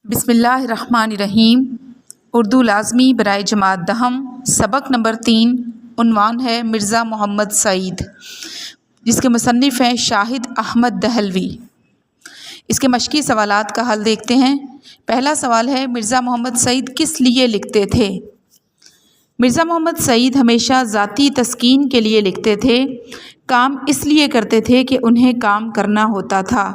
بسم اللہ الرحمن الرحیم۔ اردو لازمی برائے جماعت دہم، سبق نمبر 3، عنوان ہے مرزا محمد سعید، جس کے مصنف ہیں شاہد احمد دہلوی۔ اس کے مشقی سوالات کا حل دیکھتے ہیں۔ پہلا سوال ہے، مرزا محمد سعید کس لیے لکھتے تھے؟ مرزا محمد سعید ہمیشہ ذاتی تسکین کے لیے لکھتے تھے۔ کام اس لیے کرتے تھے کہ انہیں کام کرنا ہوتا تھا۔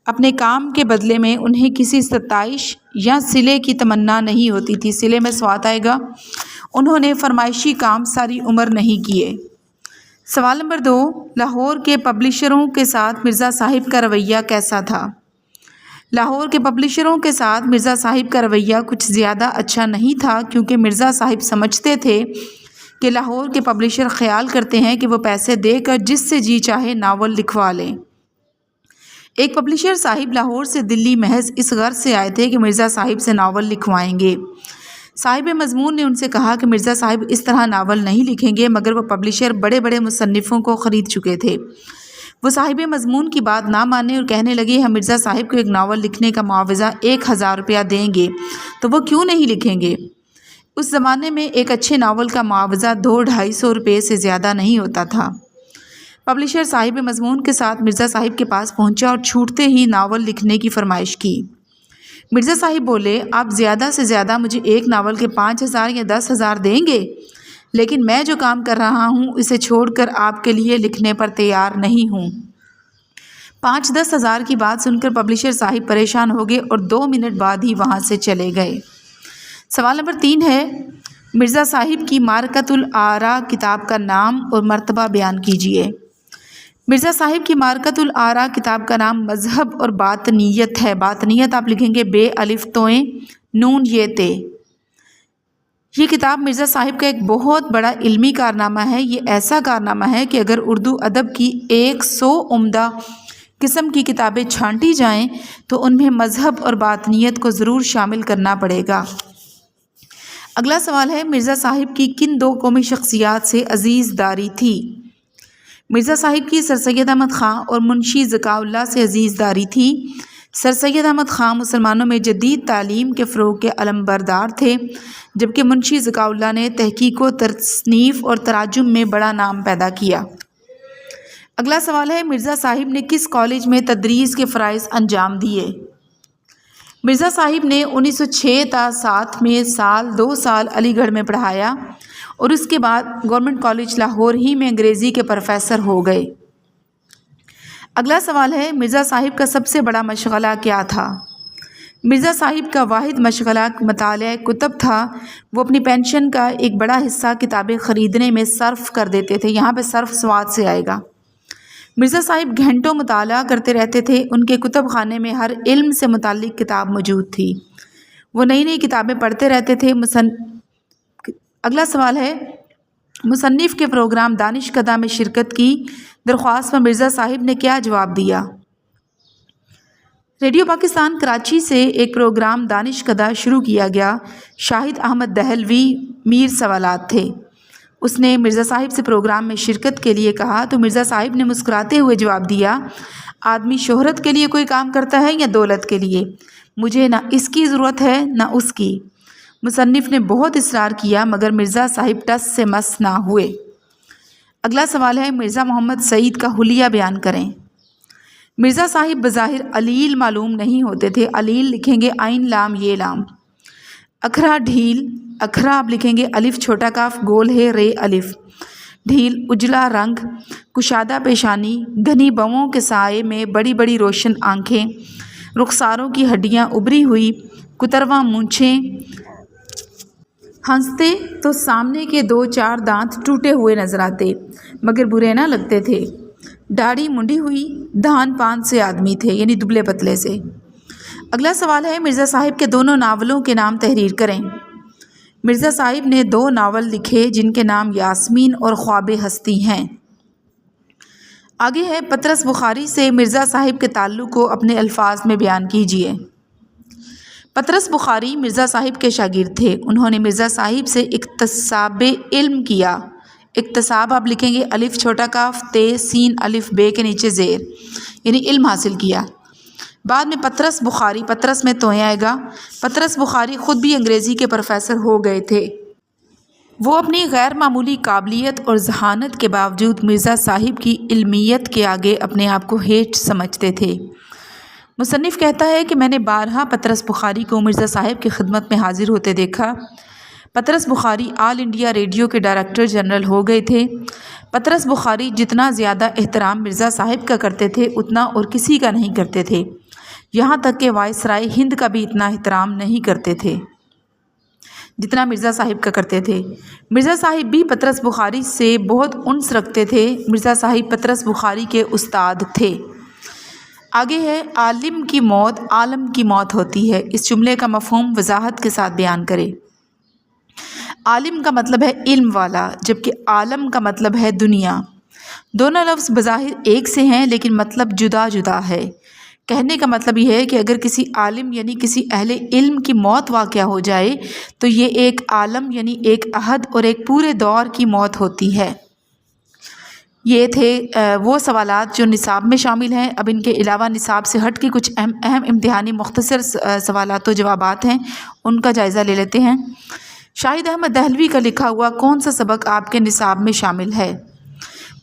اپنے کام کے بدلے میں انہیں کسی ستائش یا صلے کی تمنا نہیں ہوتی تھی۔ صلے میں سوات آئے گا۔ انہوں نے فرمائشی کام ساری عمر نہیں کیے۔ سوال نمبر 2، لاہور کے پبلشروں کے ساتھ مرزا صاحب کا رویہ کیسا تھا؟ لاہور کے پبلشروں کے ساتھ مرزا صاحب کا رویہ کچھ زیادہ اچھا نہیں تھا، کیونکہ مرزا صاحب سمجھتے تھے کہ لاہور کے پبلشر خیال کرتے ہیں کہ وہ پیسے دے کر جس سے جی چاہے ناول لکھوا لیں۔ ایک پبلشر صاحب لاہور سے دلی محض اس غرض سے آئے تھے کہ مرزا صاحب سے ناول لکھوائیں گے۔ صاحب مضمون نے ان سے کہا کہ مرزا صاحب اس طرح ناول نہیں لکھیں گے، مگر وہ پبلشر بڑے بڑے مصنفوں کو خرید چکے تھے۔ وہ صاحب مضمون کی بات نہ مانے اور کہنے لگے، ہم مرزا صاحب کو ایک ناول لکھنے کا معاوضہ 1000 روپیہ دیں گے تو وہ کیوں نہیں لکھیں گے؟ اس زمانے میں ایک اچھے ناول کا معاوضہ 200-250 روپے سے زیادہ نہیں ہوتا تھا۔ پبلشر صاحب مضمون کے ساتھ مرزا صاحب کے پاس پہنچا اور چھوٹتے ہی ناول لکھنے کی فرمائش کی۔ مرزا صاحب بولے، آپ زیادہ سے زیادہ مجھے ایک ناول کے 5000 یا 10,000 دیں گے، لیکن میں جو کام کر رہا ہوں اسے چھوڑ کر آپ کے لیے لکھنے پر تیار نہیں ہوں۔ 5-10 ہزار کی بات سن کر پبلشر صاحب پریشان ہو گئے اور 2 منٹ بعد ہی وہاں سے چلے گئے۔ سوال نمبر 3 ہے، مرزا صاحب کی معرکۃ الآراء کتاب کا نام اور مرتبہ بیان کیجیے۔ مرزا صاحب کی معرکۃ الآراء کتاب کا نام مذہب اور باطنیت ہے۔ باطنیت آپ لکھیں گے بے الف توئیں نون یہ تے۔ یہ کتاب مرزا صاحب کا ایک بہت بڑا علمی کارنامہ ہے۔ یہ ایسا کارنامہ ہے کہ اگر اردو ادب کی 100 عمدہ قسم کی کتابیں چھانٹی جائیں تو ان میں مذہب اور باطنیت کو ضرور شامل کرنا پڑے گا۔ اگلا سوال ہے، مرزا صاحب کی کن 2 قومی شخصیات سے عزیز داری تھی؟ مرزا صاحب کی سر سید احمد خان اور منشی ذکاء اللہ سے عزیز داری تھی۔ سر سید احمد خان مسلمانوں میں جدید تعلیم کے فروغ کے علمبردار تھے، جبکہ منشی ذکاء اللہ نے تحقیق و تصنیف اور تراجم میں بڑا نام پیدا کیا۔ اگلا سوال ہے، مرزا صاحب نے کس کالج میں تدریس کے فرائض انجام دیے؟ مرزا صاحب نے 1906 تا 7 میں 2 سال علی گڑھ میں پڑھایا اور اس کے بعد گورنمنٹ کالج لاہور ہی میں انگریزی کے پروفیسر ہو گئے۔ اگلا سوال ہے، مرزا صاحب کا سب سے بڑا مشغلہ کیا تھا؟ مرزا صاحب کا واحد مشغلہ مطالعہ کتب تھا۔ وہ اپنی پینشن کا ایک بڑا حصہ کتابیں خریدنے میں صرف کر دیتے تھے۔ یہاں پہ صرف سواد سے آئے گا۔ مرزا صاحب گھنٹوں مطالعہ کرتے رہتے تھے۔ ان کے کتب خانے میں ہر علم سے متعلق کتاب موجود تھی۔ وہ نئی نئی کتابیں پڑھتے رہتے تھے۔ اگلا سوال ہے، مصنف کے پروگرام دانش کدہ میں شرکت کی درخواست پر مرزا صاحب نے کیا جواب دیا؟ ریڈیو پاکستان کراچی سے ایک پروگرام دانش کدہ شروع کیا گیا۔ شاہد احمد دہلوی میر سوالات تھے۔ اس نے مرزا صاحب سے پروگرام میں شرکت کے لیے کہا تو مرزا صاحب نے مسکراتے ہوئے جواب دیا، آدمی شہرت کے لیے کوئی کام کرتا ہے یا دولت کے لیے؟ مجھے نہ اس کی ضرورت ہے نہ اس کی۔ مصنف نے بہت اصرار کیا مگر مرزا صاحب ٹس سے مس نہ ہوئے۔ اگلا سوال ہے، مرزا محمد سعید کا حلیہ بیان کریں۔ مرزا صاحب بظاہر علیل معلوم نہیں ہوتے تھے۔ علیل لکھیں گے عین لام یہ لام۔ اکھرا ڈھیل، اکھرا آپ لکھیں گے الف چھوٹا کاف گول ہے رے الف۔ ڈھیل اجلا رنگ، کشادہ پیشانی، گھنی بوؤں کے سائے میں بڑی بڑی روشن آنکھیں، رخساروں کی ہڈیاں ابری ہوئی، کترواں مونچھیں، ہنستے تو سامنے کے 2-4 دانت ٹوٹے ہوئے نظر آتے مگر برے نہ لگتے تھے۔ داڑھی منڈی ہوئی، دھان پان سے آدمی تھے، یعنی دبلے پتلے سے۔ اگلا سوال ہے، مرزا صاحب کے دونوں ناولوں کے نام تحریر کریں۔ مرزا صاحب نے 2 ناول لکھے جن کے نام یاسمین اور خواب ہستی ہیں۔ آگے ہے، پطرس بخاری سے مرزا صاحب کے تعلق کو اپنے الفاظ میں بیان کیجیے۔ پطرس بخاری مرزا صاحب کے شاگرد تھے۔ انہوں نے مرزا صاحب سے اکتساب علم کیا۔ اکتساب آپ لکھیں گے الف چھوٹا کاف تے سین الف بے کے نیچے زیر، یعنی علم حاصل کیا۔ بعد میں پطرس بخاری، پطرس میں توئیں آئے گا، پطرس بخاری خود بھی انگریزی کے پروفیسر ہو گئے تھے۔ وہ اپنی غیر معمولی قابلیت اور ذہانت کے باوجود مرزا صاحب کی علمیت کے آگے اپنے آپ کو ہیٹ سمجھتے تھے۔ مصنف کہتا ہے کہ میں نے بارہا پطرس بخاری کو مرزا صاحب کی خدمت میں حاضر ہوتے دیکھا۔ پطرس بخاری آل انڈیا ریڈیو کے ڈائریکٹر جنرل ہو گئے تھے۔ پطرس بخاری جتنا زیادہ احترام مرزا صاحب کا کرتے تھے اتنا اور کسی کا نہیں کرتے تھے، یہاں تک کہ وائسرائے ہند کا بھی اتنا احترام نہیں کرتے تھے جتنا مرزا صاحب کا کرتے تھے۔ مرزا صاحب بھی پطرس بخاری سے بہت انس رکھتے تھے۔ مرزا صاحب پطرس بخاری کے استاد تھے۔ آگے ہے عالم کی موت عالم کی موت ہوتی ہے۔ اس جملے کا مفہوم وضاحت کے ساتھ بیان کرے۔ عالم کا مطلب ہے علم والا، جبکہ عالم کا مطلب ہے دنیا۔ دونوں لفظ بظاہر ایک سے ہیں لیکن مطلب جدا جدا ہے۔ کہنے کا مطلب یہ ہے کہ اگر کسی عالم یعنی کسی اہل علم کی موت واقع ہو جائے تو یہ ایک عالم یعنی ایک عہد اور ایک پورے دور کی موت ہوتی ہے۔ یہ تھے وہ سوالات جو نصاب میں شامل ہیں۔ اب ان کے علاوہ نصاب سے ہٹ کے کچھ اہم امتحانی مختصر سوالات و جوابات ہیں، ان کا جائزہ لے لیتے ہیں۔ شاہد احمد دہلوی کا لکھا ہوا کون سا سبق آپ کے نصاب میں شامل ہے؟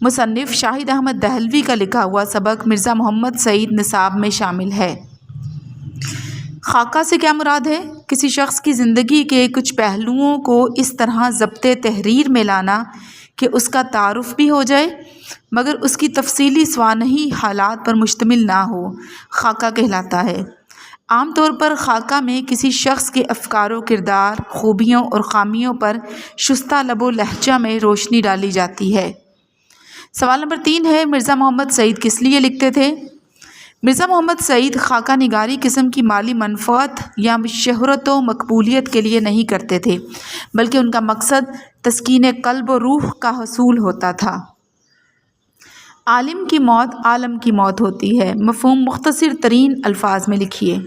مصنف شاہد احمد دہلوی کا لکھا ہوا سبق مرزا محمد سعید نصاب میں شامل ہے۔ خاکہ سے کیا مراد ہے؟ کسی شخص کی زندگی کے کچھ پہلوؤں کو اس طرح ضبط تحریر میں لانا کہ اس کا تعارف بھی ہو جائے مگر اس کی تفصیلی سوانحی حالات پر مشتمل نہ ہو، خاکہ کہلاتا ہے۔ عام طور پر خاکہ میں کسی شخص کے افکار و کردار، خوبیوں اور خامیوں پر شستہ لب و لہجہ میں روشنی ڈالی جاتی ہے۔ سوال نمبر 3 ہے، مرزا محمد سعید کس لیے لکھتے تھے؟ مرزا محمد سعید خاکہ نگاری قسم کی مالی منفعت یا شہرت و مقبولیت کے لیے نہیں کرتے تھے، بلکہ ان کا مقصد تسکین قلب و روح کا حصول ہوتا تھا۔ عالم کی موت عالم کی موت ہوتی ہے۔ مفہوم مختصر ترین الفاظ میں لکھیے۔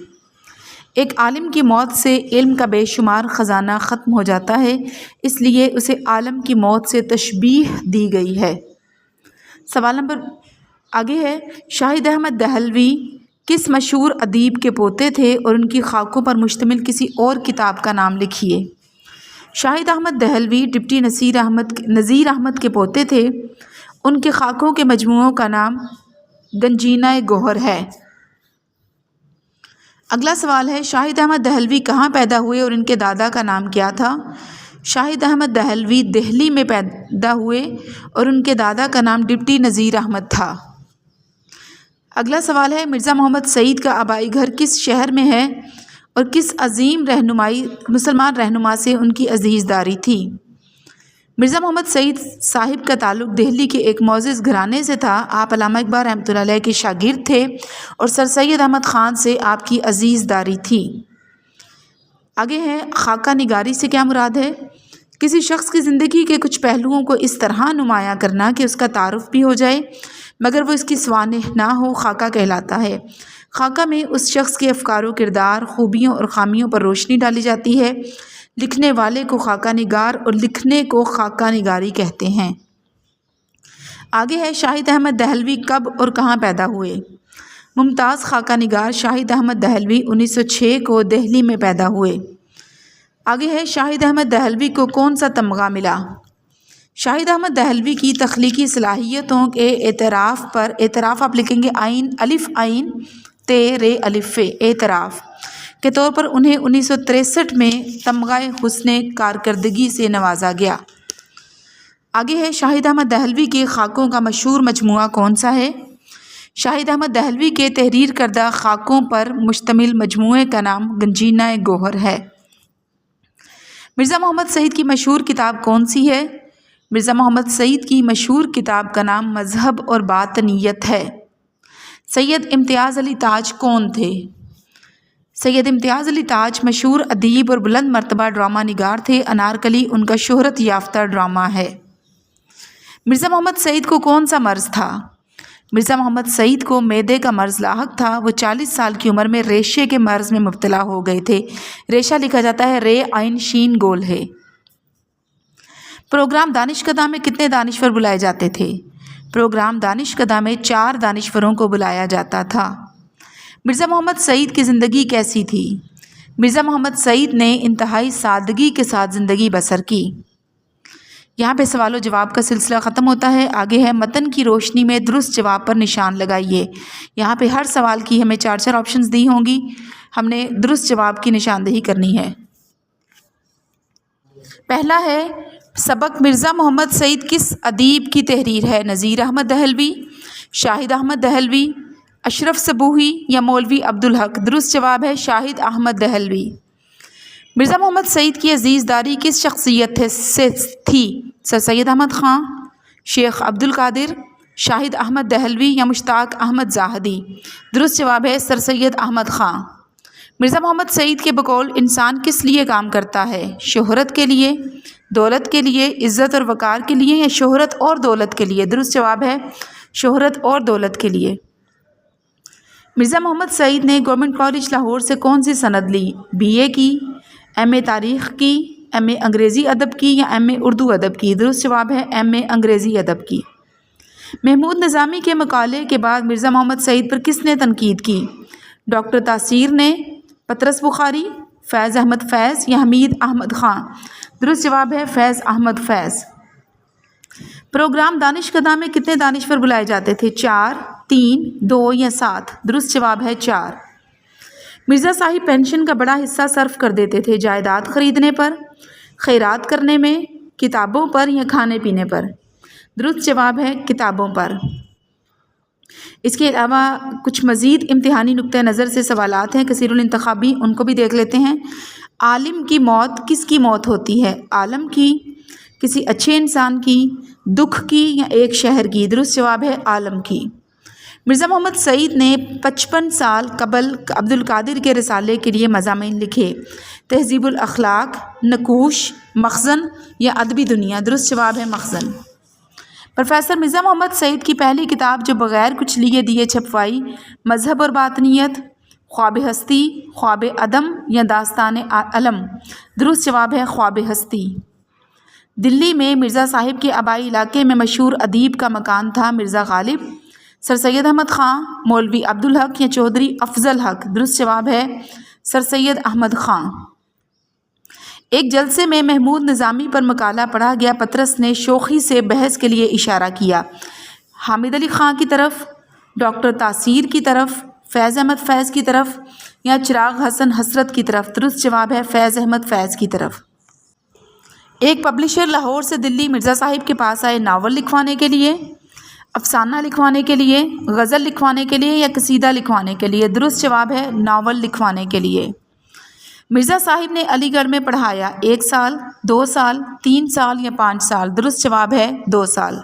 ایک عالم کی موت سے علم کا بے شمار خزانہ ختم ہو جاتا ہے، اس لیے اسے عالم کی موت سے تشبیہ دی گئی ہے۔ سوال نمبر آگے ہے، شاہد احمد دہلوی کس مشہور ادیب کے پوتے تھے اور ان کی خاکوں پر مشتمل کسی اور کتاب کا نام لکھیے۔ شاہد احمد دہلوی ڈپٹی نذیر احمد کے پوتے تھے۔ ان کے خاکوں کے مجموعوں کا نام گنجینہ گوہر ہے۔ اگلا سوال ہے، شاہد احمد دہلوی کہاں پیدا ہوئے اور ان کے دادا کا نام کیا تھا؟ شاہد احمد دہلوی دہلی میں پیدا ہوئے اور ان کے دادا کا نام ڈپٹی نذیر احمد تھا۔ اگلا سوال ہے، مرزا محمد سعید کا آبائی گھر کس شہر میں ہے اور کس عظیم مسلمان رہنما سے ان کی عزیز داری تھی؟ مرزا محمد سعید صاحب کا تعلق دہلی کے ایک معزز گھرانے سے تھا۔ آپ علامہ اقبال رحمۃ اللہ علیہ کے شاگرد تھے اور سر سید احمد خان سے آپ کی عزیز داری تھی۔ آگے ہے، خاکہ نگاری سے کیا مراد ہے؟ کسی شخص کی زندگی کے کچھ پہلوؤں کو اس طرح نمایاں کرنا کہ اس کا تعارف بھی ہو جائے مگر وہ اس کی سوانح نہ ہو، خاکہ کہلاتا ہے۔ خاکہ میں اس شخص کے افکار و کردار، خوبیوں اور خامیوں پر روشنی ڈالی جاتی ہے۔ لکھنے والے کو خاکہ نگار اور لکھنے کو خاکہ نگاری کہتے ہیں۔ آگے ہے، شاہد احمد دہلوی کب اور کہاں پیدا ہوئے؟ ممتاز خاکہ نگار شاہد احمد دہلوی 1906 کو دہلی میں پیدا ہوئے۔ آگے ہے، شاہد احمد دہلوی کو کون سا تمغہ ملا؟ شاہد احمد دہلوی کی تخلیقی صلاحیتوں کے اعتراف آپ لکھیں گے عین الف عین تے رے الف اعتراف کے طور پر انہیں 1963 میں تمغہ حسن کارکردگی سے نوازا گیا۔ آگے ہے، شاہد احمد دہلوی کے خاکوں کا مشہور مجموعہ کون سا ہے؟ شاہد احمد دہلوی کے تحریر کردہ خاکوں پر مشتمل مجموعے کا نام گنجینہ گوہر ہے۔ مرزا محمد سعید کی مشہور کتاب کون سی ہے؟ مرزا محمد سعید کی مشہور کتاب کا نام مذہب اور باطنیت ہے۔ سید امتیاز علی تاج کون تھے؟ سید امتیاز علی تاج مشہور ادیب اور بلند مرتبہ ڈرامہ نگار تھے۔ انارکلی ان کا شہرت یافتہ ڈرامہ ہے۔ مرزا محمد سعید کو کون سا مرض تھا؟ مرزا محمد سعید کو معدے کا مرض لاحق تھا۔ وہ 40 سال کی عمر میں ریشے کے مرض میں مبتلا ہو گئے تھے۔ ریشہ لکھا جاتا ہے رے عین شین گول ہے۔ پروگرام دانشکدہ میں کتنے دانشور بلائے جاتے تھے؟ پروگرام دانشکدہ میں 4 دانشوروں کو بلایا جاتا تھا۔ مرزا محمد سعید کی زندگی کیسی تھی؟ مرزا محمد سعید نے انتہائی سادگی کے ساتھ زندگی بسر کی۔ یہاں پہ سوال و جواب کا سلسلہ ختم ہوتا ہے۔ آگے ہے متن کی روشنی میں درست جواب پر نشان لگائیے۔ یہاں پہ ہر سوال کی ہمیں 4 آپشنز دی ہوں گی، ہم نے درست جواب کی نشاندہی کرنی ہے۔ پہلا ہے سبق مرزا محمد سعید کس ادیب کی تحریر ہے؟ نذیر احمد دہلوی، شاہد احمد دہلوی، اشرف صبوحی یا مولوی عبدالحق؟ درست جواب ہے شاہد احمد دہلوی۔ مرزا محمد سعید کی عزیز داری کس شخصیت سے تھی؟ سر سید احمد خان، شیخ عبدالقادر، شاہد احمد دہلوی یا مشتاق احمد زاہدی؟ درست جواب ہے سر سید احمد خان۔ مرزا محمد سعید کے بقول انسان کس لیے کام کرتا ہے؟ شہرت کے لیے، دولت کے لیے، عزت اور وقار کے لیے یا شہرت اور دولت کے لیے؟ درست جواب ہے شہرت اور دولت کے لیے۔ مرزا محمد سعید نے گورنمنٹ کالج لاہور سے کون سی سند لی؟ BA کی، MA تاریخ کی، MA انگریزی ادب کی یا MA اردو ادب کی؟ درست جواب ہے MA انگریزی ادب کی۔ محمود نظامی کے مقالے کے بعد مرزا محمد سعید پر کس نے تنقید کی؟ ڈاکٹر تاثیر نے، پطرس بخاری، فیض احمد فیض یا حمید احمد خان؟ درست جواب ہے فیض احمد فیض۔ پروگرام دانشکدہ میں کتنے دانشور بلائے جاتے تھے؟ 4، 3، 2 یا 7؟ درست جواب ہے 4۔ مرزا صاحب پینشن کا بڑا حصہ صرف کر دیتے تھے جائیداد خریدنے پر، خیرات کرنے میں، کتابوں پر یا کھانے پینے پر؟ درست جواب ہے کتابوں پر۔ اس کے علاوہ کچھ مزید امتحانی نقطہ نظر سے سوالات ہیں کثیر الانتخابی، ان کو بھی دیکھ لیتے ہیں۔ عالم کی موت کس کی موت ہوتی ہے؟ عالم کی، کسی اچھے انسان کی، دکھ کی یا ایک شہر کی؟ درست جواب ہے عالم کی۔ مرزا محمد سعید نے 55 سال قبل عبدالقادر کے رسالے کے لیے مضامین لکھے۔ تہذیب الاخلاق، نقوش، مخزن یا ادبی دنیا؟ درست جواب ہے مخزن۔ پروفیسر مرزا محمد سعید کی پہلی کتاب جو بغیر کچھ لیے دیے چھپوائی، مذہب اور باطنیت، خواب ہستی، خواب عدم یا داستان علم؟ درست جواب ہے خواب ہستی۔ دلی میں مرزا صاحب کے آبائی علاقے میں مشہور ادیب کا مکان تھا مرزا غالب، سر سید احمد خان، مولوی عبدالحق یا چودھری افضل حق؟ درست جواب ہے سر سید احمد خان۔ ایک جلسے میں محمود نظامی پر مقالہ پڑھا گیا، پطرس نے شوخی سے بحث کے لیے اشارہ کیا، حامد علی خان کی طرف، ڈاکٹر تاثیر کی طرف، فیض احمد فیض کی طرف یا چراغ حسن حسرت کی طرف؟ درست جواب ہے فیض احمد فیض کی طرف۔ ایک پبلشر لاہور سے دلی مرزا صاحب کے پاس آئے ناول لکھوانے کے لیے، افسانہ لکھوانے کے لیے، غزل لکھوانے کے لیے یا قصیدہ لکھوانے کے لیے؟ درست جواب ہے ناول لکھوانے کے لیے۔ مرزا صاحب نے علی گڑھ میں پڑھایا 1 سال، 2 سال، 3 سال یا 5 سال؟ درست جواب ہے 2 سال۔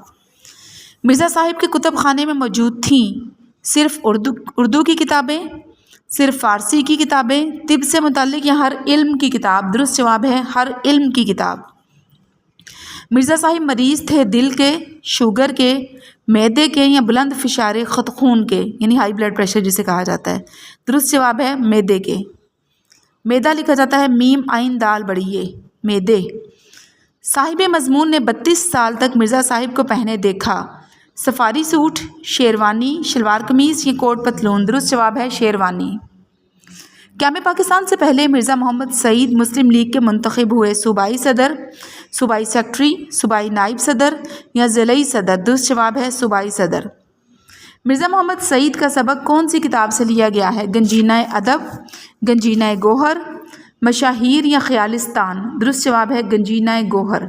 مرزا صاحب کے کتب خانے میں موجود تھیں صرف اردو کی کتابیں، صرف فارسی کی کتابیں، طب سے متعلق یا ہر علم کی کتاب؟ درست جواب ہے ہر علم کی کتاب۔ مرزا صاحب مریض تھے دل کے، شوگر کے، معدے کے یا بلند فشار خط خون کے، یعنی ہائی بلڈ پریشر جسے کہا جاتا ہے؟ درست جواب ہے معدے کے۔ میدا لکھا جاتا ہے میم عین دال بڑی یہ، میدے۔ صاحب مضمون نے 32 سال تک مرزا صاحب کو پہنے دیکھا، سفاری سوٹ، شیروانی، شلوار قمیض یا کوٹ پتلون؟ درست جواب ہے شیروانی۔ قیام پاکستان سے پہلے مرزا محمد سعید مسلم لیگ کے منتخب ہوئے، صوبائی صدر، صوبائی سیکٹری، صوبائی نائب صدر یا ضلعی صدر؟ درست جواب ہے صوبائی صدر۔ مرزا محمد سعید کا سبق کون سی کتاب سے لیا گیا ہے؟ گنجینہ ادب، گنجینہ گوہر، مشاہیر یا خیالستان؟ درست جواب ہے گنجینہ گوہر۔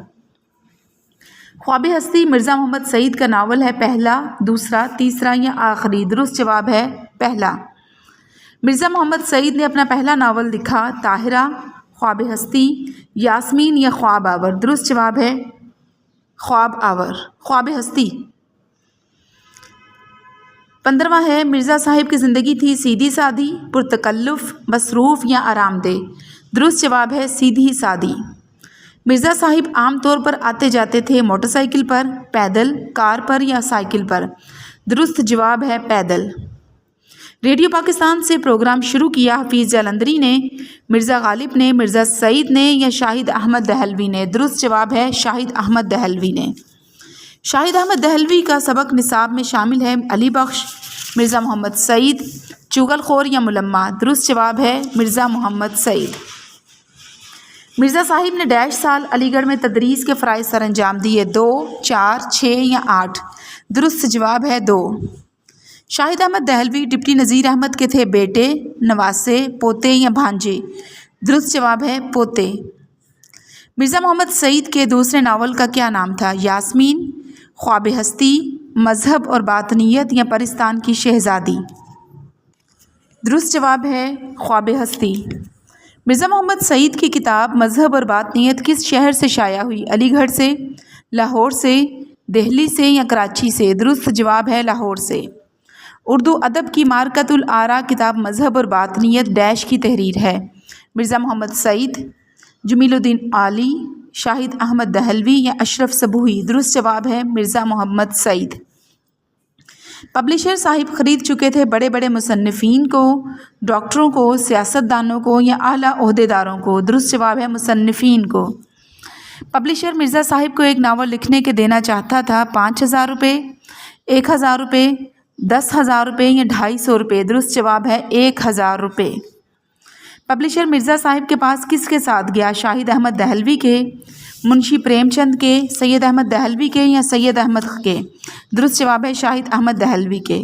خواب ہستی مرزا محمد سعید کا ناول ہے، پہلا، دوسرا، تیسرا یا آخری؟ درست جواب ہے پہلا۔ مرزا محمد سعید نے اپنا پہلا ناول لکھا، طاہرہ، خواب ہستی، یاسمین یا خواب آور؟ درست جواب ہے خواب آور، خواب ہستی۔ 15واں ہے مرزا صاحب کی زندگی تھی سیدھی سادی، پرتکلف، مصروف یا آرام دہ؟ درست جواب ہے سیدھی سادی۔ مرزا صاحب عام طور پر آتے جاتے تھے موٹر سائیکل پر، پیدل، کار پر یا سائیکل پر؟ درست جواب ہے پیدل۔ ریڈیو پاکستان سے پروگرام شروع کیا حفیظ جالندری نے، مرزا غالب نے، مرزا سعید نے یا شاہد احمد دہلوی نے؟ درست جواب ہے شاہد احمد دہلوی نے۔ شاہد احمد دہلوی کا سبق نصاب میں شامل ہے علی بخش، مرزا محمد سعید، چغل خور یا ملمہ؟ درست جواب ہے مرزا محمد سعید۔ مرزا صاحب نے ڈیش سال علی گڑھ میں تدریس کے فرائض سر انجام دیے؟ 2، 4، 6 یا 8؟ درست جواب ہے 2۔ شاہد احمد دہلوی ڈپٹی نذیر احمد کے تھے بیٹے، نواسے، پوتے یا بھانجے؟ درست جواب ہے پوتے۔ مرزا محمد سعید کے دوسرے ناول کا کیا نام تھا؟ یاسمین، خواب ہستی، مذہب اور باطنیت یا پرستان کی شہزادی؟ درست جواب ہے خواب ہستی۔ مرزا محمد سعید کی کتاب مذہب اور باطنیت کس شہر سے شائع ہوئی؟ علی گڑھ سے، لاہور سے، دہلی سے یا کراچی سے؟ درست جواب ہے لاہور سے۔ اردو ادب کی مارکۃ الآراء کتاب مذہب اور باطنیت ڈیش کی تحریر ہے؟ مرزا محمد سعید، جمیل الدین عالی، شاہد احمد دہلوی یا اشرف صبوحی؟ درست جواب ہے مرزا محمد سعید۔ پبلشر صاحب خرید چکے تھے بڑے بڑے مصنفین کو، ڈاکٹروں کو، سیاستدانوں کو یا اعلیٰ عہدیداروں کو؟ درست جواب ہے مصنفین کو۔ پبلشر مرزا صاحب کو ایک ناول لکھنے کے دینا چاہتا تھا 5,000 روپے، 1,000 روپے، 10,000 روپے یا 250 روپے؟ درست جواب ہے 1,000 روپے۔ پبلشر مرزا صاحب کے پاس کس کے ساتھ گیا؟ شاہد احمد دہلوی کے، منشی پریم چند کے، سید احمد دہلوی کے یا سید احمد کے؟ درست جواب ہے شاہد احمد دہلوی کے۔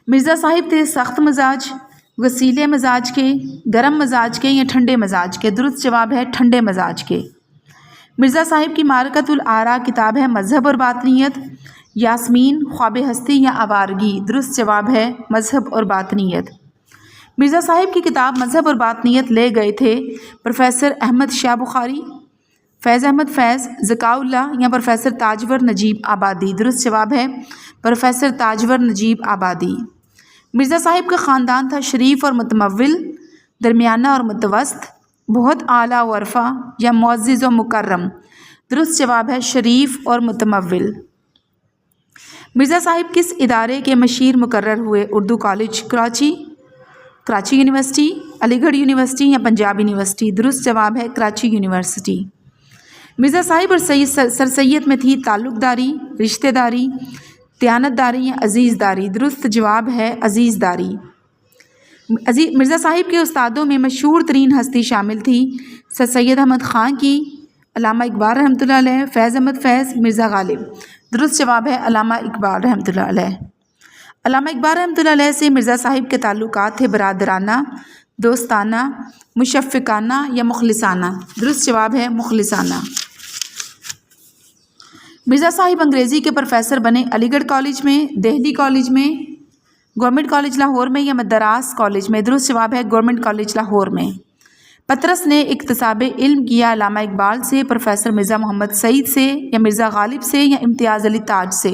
مرزا صاحب تھے سخت مزاج، وسیلے مزاج کے، گرم مزاج کے یا ٹھنڈے مزاج کے؟ درست جواب ہے ٹھنڈے مزاج کے۔ مرزا صاحب کی مارکۃ الآراء کتاب ہے مذہب اور باطنیت، یاسمین، خواب ہستی یا آوارگی؟ درست جواب ہے مذہب اور باطنیت۔ مرزا صاحب کی کتاب مذہب اور باطنیت لے گئے تھے پروفیسر احمد شاہ بخاری، فیض احمد فیض، ذکاء اللہ یا پروفیسر تاجور نجیب آبادی؟ درست جواب ہے پروفیسر تاجور نجیب آبادی۔ مرزا صاحب کا خاندان تھا شریف اور متمول، درمیانہ اور متوسط، بہت اعلیٰ و عرفہ یا معزز و مکرم؟ درست جواب ہے شریف اور متمول۔ مرزا صاحب کس ادارے کے مشیر مقرر ہوئے؟ اردو کالج کراچی، کراچی یونیورسٹی، علی گڑھ یونیورسٹی یا پنجاب یونیورسٹی؟ درست جواب ہے کراچی یونیورسٹی۔ مرزا صاحب اور سر سید میں تھی تعلق داری، رشتہ داری، دیانت داری یا عزیز داری؟ درست جواب ہے عزیز داری۔ مرزا صاحب کے استادوں میں مشہور ترین ہستی شامل تھی سر سید احمد خان کی، علامہ اقبال رحمۃ اللہ علیہ، فیض احمد فیض، مرزا غالب؟ درست جواب ہے علامہ اقبال رحمۃ اللہ علیہ۔ علامہ اقبال رحمۃ اللہ علیہ سے مرزا صاحب کے تعلقات تھے برادرانہ، دوستانہ، مشفقانہ یا مخلصانہ؟ درست جواب ہے مخلصانہ۔ مرزا صاحب انگریزی کے پروفیسر بنے علی گڑھ کالج میں، دہلی کالج میں، گورنمنٹ کالج لاہور میں یا مدراس کالج میں؟ درست جواب ہے گورنمنٹ کالج لاہور میں۔ پطرس نے اکتساب علم کیا علامہ اقبال سے، پروفیسر مرزا محمد سعید سے یا مرزا غالب سے یا امتیاز علی تاج سے؟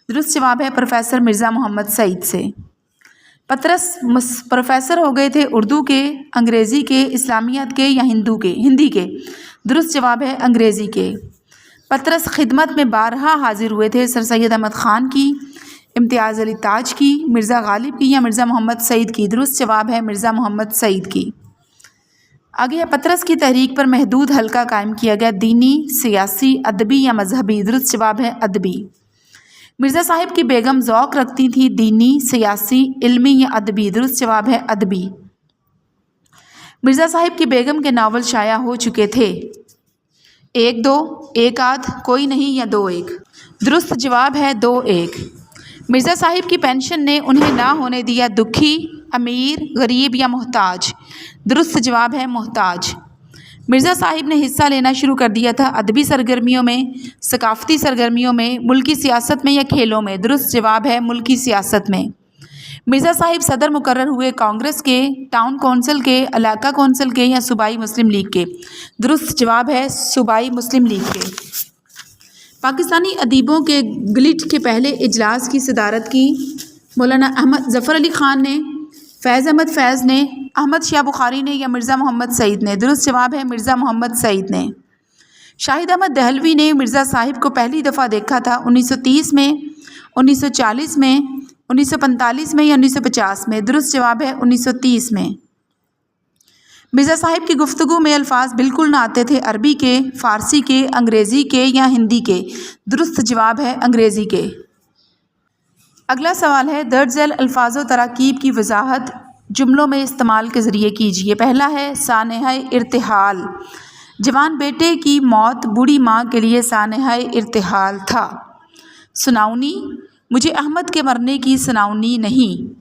درست جواب ہے پروفیسر مرزا محمد سعید سے۔ پطرس پروفیسر ہو گئے تھے اردو کے، انگریزی کے، اسلامیات کے یا ہندی کے؟ درست جواب ہے انگریزی کے۔ پطرس خدمت میں بارہا حاضر ہوئے تھے سر سید احمد خان کی، امتیاز علی تاج کی، مرزا غالب کی یا مرزا محمد سعید کی؟ درست جواب ہے مرزا محمد سعید کی۔ آگے ہے پطرس کی تحریک پر محدود حلقہ قائم کیا گیا، دینی، سیاسی، ادبی یا مذہبی؟ درست جواب ہے ادبی۔ مرزا صاحب کی بیگم ذوق رکھتی تھی دینی، سیاسی، علمی یا ادبی؟ درست جواب ہے ادبی۔ مرزا صاحب کی بیگم کے ناول شائع ہو چکے تھے؟ 1 2، 1 آدھ، کوئی نہیں یا 2 1؟ درست جواب ہے 2 1۔ مرزا صاحب کی پینشن نے انہیں نہ ہونے دیا دکھی، امیر، غریب یا محتاج؟ درست جواب ہے محتاج۔ مرزا صاحب نے حصہ لینا شروع کر دیا تھا ادبی سرگرمیوں میں، ثقافتی سرگرمیوں میں، ملکی سیاست میں یا کھیلوں میں؟ درست جواب ہے ملکی سیاست میں۔ مرزا صاحب صدر مقرر ہوئے کانگریس کے، ٹاؤن کونسل کے، علاقہ کونسل کے یا صوبائی مسلم لیگ کے؟ درست جواب ہے صوبائی مسلم لیگ کے۔ پاکستانی ادیبوں کے گلٹ کے پہلے اجلاس کی صدارت کی مولانا احمد ظفر علی خان نے، فیض احمد فیض نے، احمد شاہ بخاری نے یا مرزا محمد سعید نے؟ درست جواب ہے مرزا محمد سعید نے۔ شاہد احمد دہلوی نے مرزا صاحب کو پہلی دفعہ دیکھا تھا 1930 میں، 1940 میں، 1945 میں یا 1950 میں؟ درست جواب ہے 1930 میں۔ مرزا صاحب کی گفتگو میں الفاظ بالکل نہ آتے تھے عربی کے، فارسی کے، انگریزی کے یا ہندی کے؟ درست جواب ہے انگریزی کے۔ اگلا سوال ہے درج ذیل الفاظ و تراکیب کی وضاحت جملوں میں استعمال کے ذریعے کیجیے۔ پہلا ہے سانحہ ارتحال، جوان بیٹے کی موت بوڑھی ماں کے لیے سانحہ ارتحال تھا۔ سناؤنی، مجھے احمد کے مرنے کی سناؤنی نہیں۔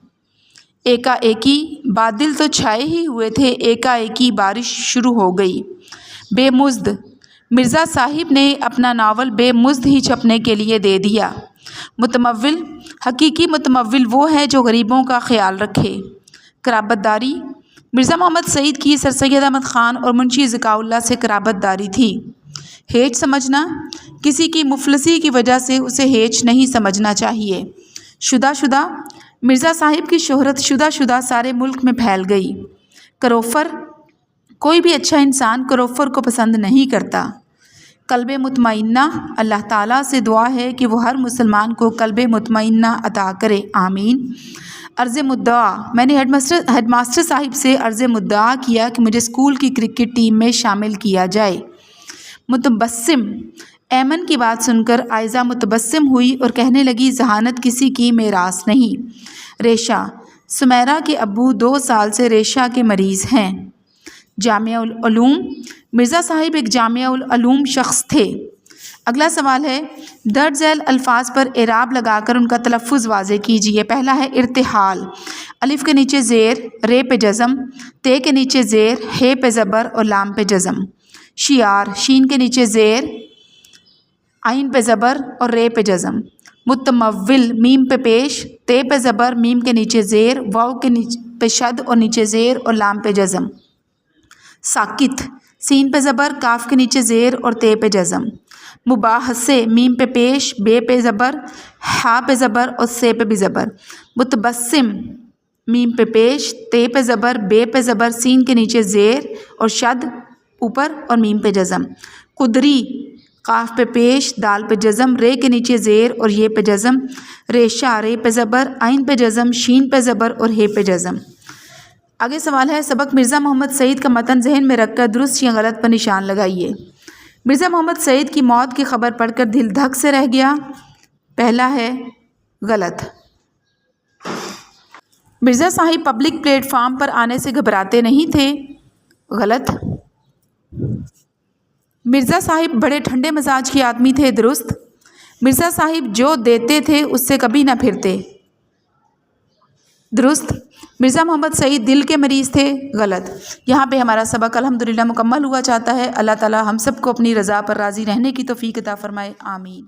ایکا ایکی، بادل تو چھائے ہی ہوئے تھے، ایکا ایکی بارش شروع ہو گئی۔ بے مزد، مرزا صاحب نے اپنا ناول بے مزد ہی چھپنے کے لیے دے دیا۔ متمول، حقیقی متمول وہ ہے جو غریبوں کا خیال رکھے۔ قرابت داری، مرزا محمد سعید کی سر سید احمد خان اور منشی ذکاء اللہ سے قرابت داری تھی۔ ہیچ سمجھنا، کسی کی مفلسی کی وجہ سے اسے ہیچ نہیں سمجھنا چاہیے۔ شدہ شدہ، مرزا صاحب کی شہرت شدہ شدہ سارے ملک میں پھیل گئی۔ کروفر، کوئی بھی اچھا انسان کروفر کو پسند نہیں کرتا۔ قلب مطمئنہ، اللہ تعالیٰ سے دعا ہے کہ وہ ہر مسلمان کو قلب مطمئنہ عطا کرے، آمین۔ عرض مدعا، میں نے ہیڈ ماسٹر صاحب سے عرض مدعا کیا کہ مجھے اسکول کی کرکٹ ٹیم میں شامل کیا جائے۔ متبسم، ایمن کی بات سن کر عائزہ متبسم ہوئی اور کہنے لگی ذہانت کسی کی میراث نہیں۔ ریشہ، سمیرہ کے ابو 2 سال سے ریشہ کے مریض ہیں۔ جامعہ العلوم، مرزا صاحب ایک جامعہ العلوم شخص تھے۔ اگلا سوال ہے درج ذیل الفاظ پر اعراب لگا کر ان کا تلفظ واضح کیجیے۔ پہلا ہے ارتحال، الف کے نیچے زیر، رے پہ جزم، تے کے نیچے زیر، ہے پہ زبر اور لام پہ جزم۔ شیار، شین کے نیچے زیر، عین پہ زبر اور رے پہ جزم۔ متمول، میم پہ پیش، تے پہ زبر، میم کے نیچے زیر، واو کے پہ شد اور نیچے زیر اور لام پہ جزم۔ ساکت، سین پہ زبر، کاف کے نیچے زیر اور تے پہ جزم۔ مباحثے، میم پہ پیش، بے پہ زبر، ہا پہ زبر اور سے پہ بھی زبر۔ متبسم، میم پہ پیش، تے پہ زبر، بے پہ زبر، سین کے نیچے زیر اور شد اوپر اور میم پہ جزم۔ قدری، قاف پہ پیش، دال پہ جزم، رے کے نیچے زیر اور یہ پہ جزم۔ ریشہ، رے پہ زبر، عین پہ جزم، شین پہ زبر اور ہے پہ جزم۔ آگے سوال ہے سبق مرزا محمد سعید کا متن ذہن میں رکھ کر درست یا غلط پر نشان لگائیے۔ مرزا محمد سعید کی موت کی خبر پڑھ کر دل دھک سے رہ گیا۔ پہلا ہے غلط۔ مرزا صاحب پبلک پلیٹ فارم پر آنے سے گھبراتے نہیں تھے۔ غلط۔ مرزا صاحب بڑے ٹھنڈے مزاج کے آدمی تھے۔ درست۔ مرزا صاحب جو دیتے تھے اس سے کبھی نہ پھرتے۔ درست۔ مرزا محمد سعید دل کے مریض تھے۔ غلط۔ یہاں پہ ہمارا سبق الحمدللہ مکمل ہوا چاہتا ہے۔ اللہ تعالی ہم سب کو اپنی رضا پر راضی رہنے کی توفیق عطا فرمائے، آمین۔